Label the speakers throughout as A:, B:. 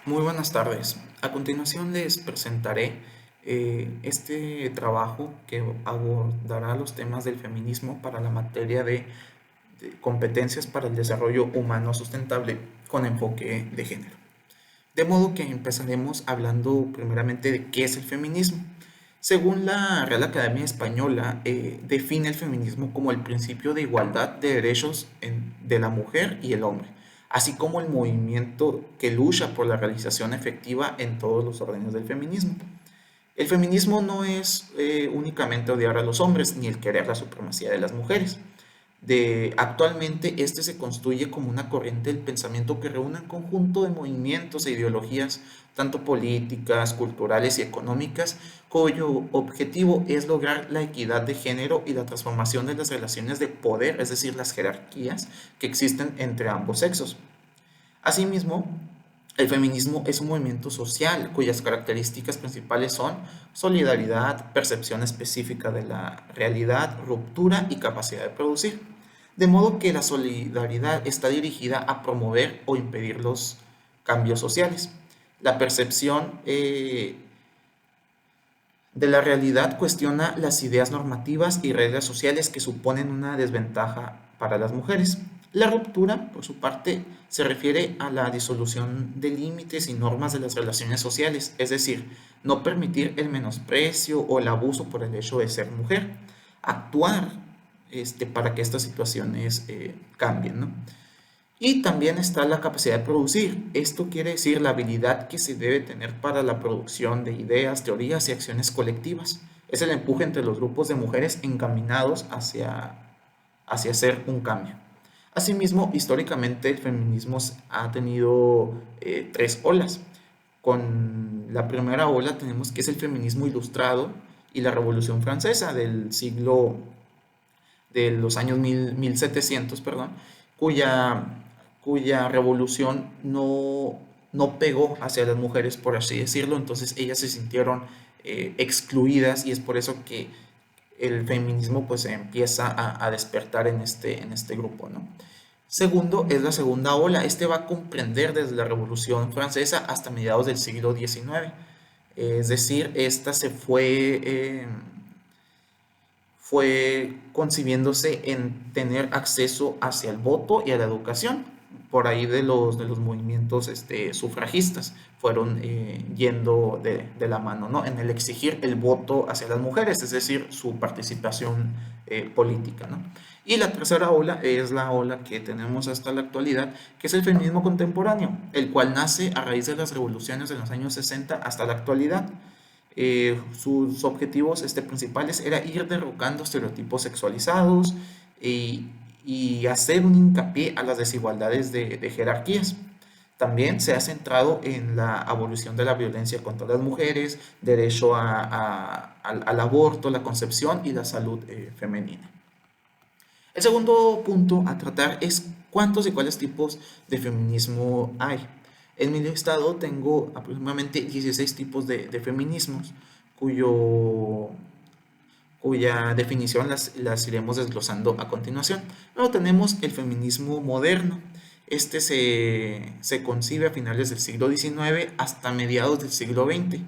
A: Muy buenas tardes. A continuación les presentaré este trabajo que abordará los temas del feminismo para la materia de competencias para el desarrollo humano sustentable con enfoque de género. De modo que empezaremos hablando primeramente de qué es el feminismo. Según la Real Academia Española, define el feminismo como el principio de igualdad de derechos de la mujer y el hombre, así como el movimiento que lucha por la realización efectiva en todos los órdenes del feminismo. El feminismo no es únicamente odiar a los hombres ni el querer la supremacía de las mujeres. Actualmente este se construye como una corriente del pensamiento que reúne un conjunto de movimientos e ideologías, tanto políticas, culturales y económicas, cuyo objetivo es lograr la equidad de género y la transformación de las relaciones de poder, es decir, las jerarquías que existen entre ambos sexos. Asimismo, el feminismo es un movimiento social cuyas características principales son solidaridad, percepción específica de la realidad, ruptura y capacidad de producir. De modo que la solidaridad está dirigida a promover o impedir los cambios sociales. La percepción de la realidad cuestiona las ideas normativas y reglas sociales que suponen una desventaja para las mujeres. La ruptura, por su parte, se refiere a la disolución de límites y normas de las relaciones sociales, es decir, no permitir el menosprecio o el abuso por el hecho de ser mujer. Actuar para que estas situaciones cambien, ¿no? Y también está la capacidad de producir. Esto quiere decir la habilidad que se debe tener para la producción de ideas, teorías y acciones colectivas. Es el empuje entre los grupos de mujeres encaminados hacia hacer un cambio. Asimismo, históricamente el feminismo ha tenido tres olas. Con la primera ola tenemos que es el feminismo ilustrado y la Revolución Francesa del siglo de los años 1700, perdón, cuya, cuya revolución no pegó hacia las mujeres, por así decirlo, entonces ellas se sintieron excluidas y es por eso que el feminismo pues se empieza a despertar en este grupo, ¿no? Segundo, es la segunda ola. Este va a comprender desde la Revolución Francesa hasta mediados del siglo XIX. Es decir, esta fue concibiéndose en tener acceso hacia el voto y a la educación. Por ahí de los movimientos sufragistas fueron yendo la mano, ¿no? En el exigir el voto hacia las mujeres, es decir, su participación política, ¿no? Y la tercera ola es la ola que tenemos hasta la actualidad, que es el feminismo contemporáneo, el cual nace a raíz de las revoluciones de los años 60 hasta la actualidad. Sus objetivos principales era ir derrocando estereotipos sexualizados y, y hacer un hincapié a las desigualdades de jerarquías. También se ha centrado en la abolición de la violencia contra las mujeres, derecho al aborto, la concepción y la salud femenina. El segundo punto a tratar es cuántos y cuáles tipos de feminismo hay. En mi listado tengo aproximadamente 16 tipos de feminismos cuyo, cuya definición las iremos desglosando a continuación. Luego tenemos el feminismo moderno. Se concibe a finales del siglo XIX hasta mediados del siglo XX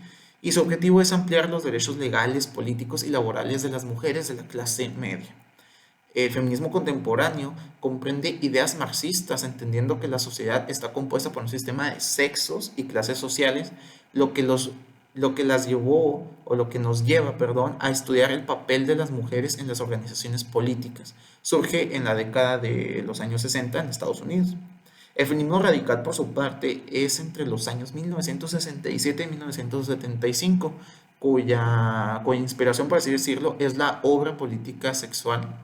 A: y su objetivo es ampliar los derechos legales, políticos y laborales de las mujeres de la clase media. El feminismo contemporáneo comprende ideas marxistas, entendiendo que la sociedad está compuesta por un sistema de sexos y clases sociales, lo que, los, lo que las llevó, o lo que nos lleva, perdón, a estudiar el papel de las mujeres en las organizaciones políticas. Surge en la década de los años 60 en Estados Unidos. El feminismo radical, por su parte, es entre los años 1967 y 1975, cuya inspiración, por así decirlo, es la obra política sexual,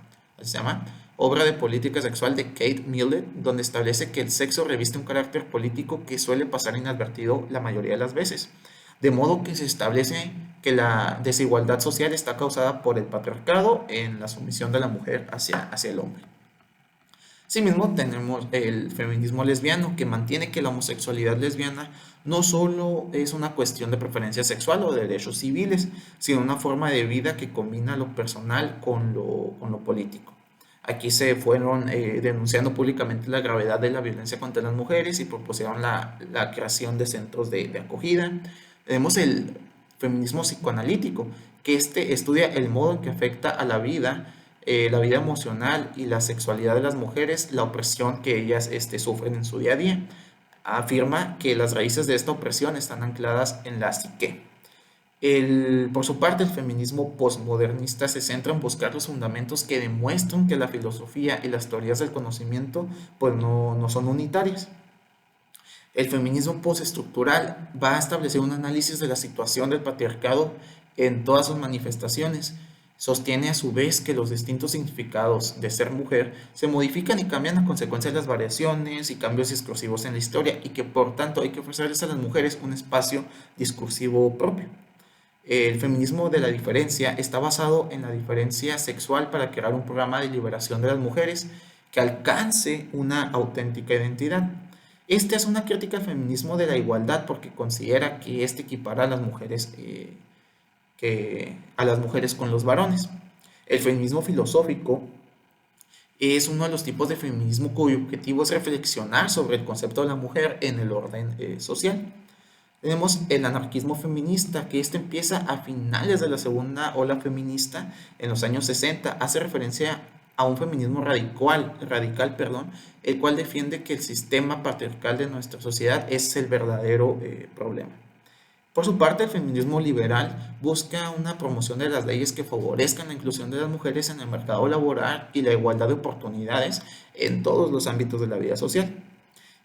A: se llama Obra de Política Sexual de Kate Millett, donde establece que el sexo reviste un carácter político que suele pasar inadvertido la mayoría de las veces. De modo que se establece que la desigualdad social está causada por el patriarcado en la sumisión de la mujer hacia el hombre. Asimismo, tenemos el feminismo lesbiano, que mantiene que la homosexualidad lesbiana no solo es una cuestión de preferencia sexual o de derechos civiles, sino una forma de vida que combina lo personal con lo político. Aquí se fueron denunciando públicamente la gravedad de la violencia contra las mujeres y propusieron la creación de centros de acogida. Tenemos el feminismo psicoanalítico, que este estudia el modo en que afecta a la vida emocional y la sexualidad de las mujeres, la opresión que ellas sufren en su día a día. Afirma que las raíces de esta opresión están ancladas en la psique. Por su parte, el feminismo posmodernista se centra en buscar los fundamentos que demuestran que la filosofía y las teorías del conocimiento pues no son unitarias. El feminismo postestructural va a establecer un análisis de la situación del patriarcado en todas sus manifestaciones. Sostiene a su vez que los distintos significados de ser mujer se modifican y cambian a consecuencia de las variaciones y cambios discursivos en la historia y que por tanto hay que ofrecerles a las mujeres un espacio discursivo propio. El feminismo de la diferencia está basado en la diferencia sexual para crear un programa de liberación de las mujeres que alcance una auténtica identidad. Este es una crítica al feminismo de la igualdad porque considera que este equipara a las mujeres con los varones. El feminismo filosófico es uno de los tipos de feminismo cuyo objetivo es reflexionar sobre el concepto de la mujer en el orden social. Tenemos el anarquismo feminista, que este empieza a finales de la segunda ola feminista en los años 60. Hace referencia a un feminismo radical, perdón, el cual defiende que el sistema patriarcal de nuestra sociedad es el verdadero problema. Por su parte, el feminismo liberal busca una promoción de las leyes que favorezcan la inclusión de las mujeres en el mercado laboral y la igualdad de oportunidades en todos los ámbitos de la vida social.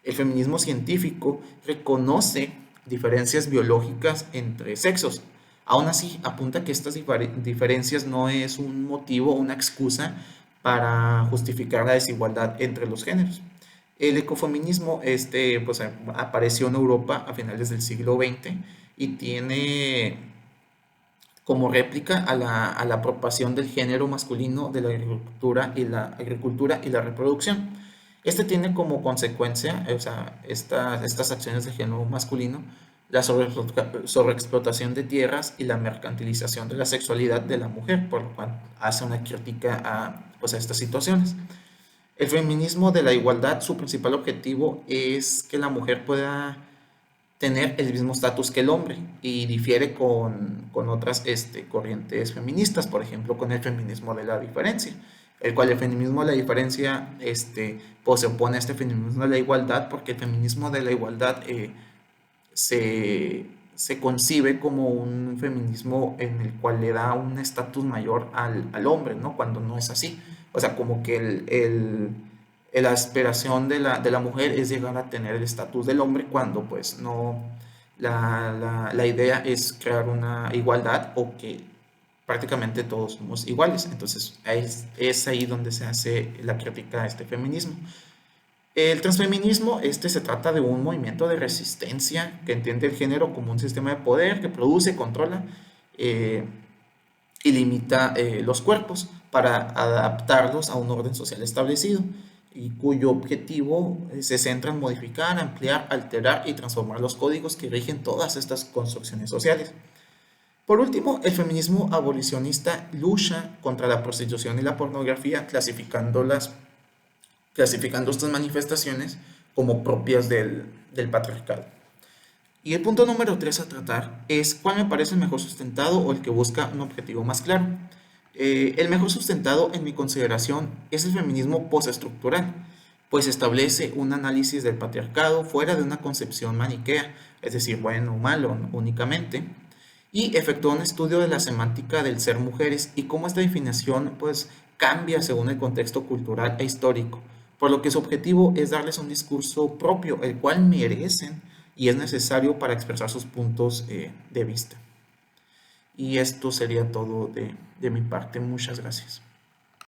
A: El feminismo científico reconoce diferencias biológicas entre sexos. Aún así, apunta que estas diferencias no es un motivo o una excusa para justificar la desigualdad entre los géneros. El ecofeminismo pues, apareció en Europa a finales del siglo XX y tiene como réplica a la apropiación del género masculino de la agricultura y la reproducción. Este tiene como consecuencia, o sea, estas acciones de género masculino, la sobreexplotación de tierras y la mercantilización de la sexualidad de la mujer, por lo cual hace una crítica pues, a estas situaciones. El feminismo de la igualdad, su principal objetivo es que la mujer pueda tener el mismo estatus que el hombre y difiere con otras corrientes feministas, por ejemplo, con el feminismo de la diferencia, el cual el feminismo de la diferencia pues se opone a este feminismo de la igualdad porque el feminismo de la igualdad se concibe como un feminismo en el cual le da un estatus mayor al hombre, ¿no? Cuando no es así. O sea, como que la aspiración de la mujer es llegar a tener el estatus del hombre cuando pues no, la idea es crear una igualdad o que prácticamente todos somos iguales. Entonces es ahí donde se hace la crítica a este feminismo. El transfeminismo, se trata de un movimiento de resistencia que entiende el género como un sistema de poder que produce, controla eh, y limita los cuerpos para adaptarlos a un orden social establecido y cuyo objetivo se centra en modificar, ampliar, alterar y transformar los códigos que rigen todas estas construcciones sociales. Por último, el feminismo abolicionista lucha contra la prostitución y la pornografía, clasificando estas manifestaciones como propias del patriarcado. Y el punto número 3 a tratar es cuál me parece el mejor sustentado o el que busca un objetivo más claro. El mejor sustentado, en mi consideración, es el feminismo postestructural, pues establece un análisis del patriarcado fuera de una concepción maniquea, es decir, bueno o malo únicamente, y efectúa un estudio de la semántica del ser mujeres y cómo esta definición pues, cambia según el contexto cultural e histórico, por lo que su objetivo es darles un discurso propio, el cual merecen y es necesario para expresar sus puntos de vista. Y esto sería todo de mi parte. Muchas gracias.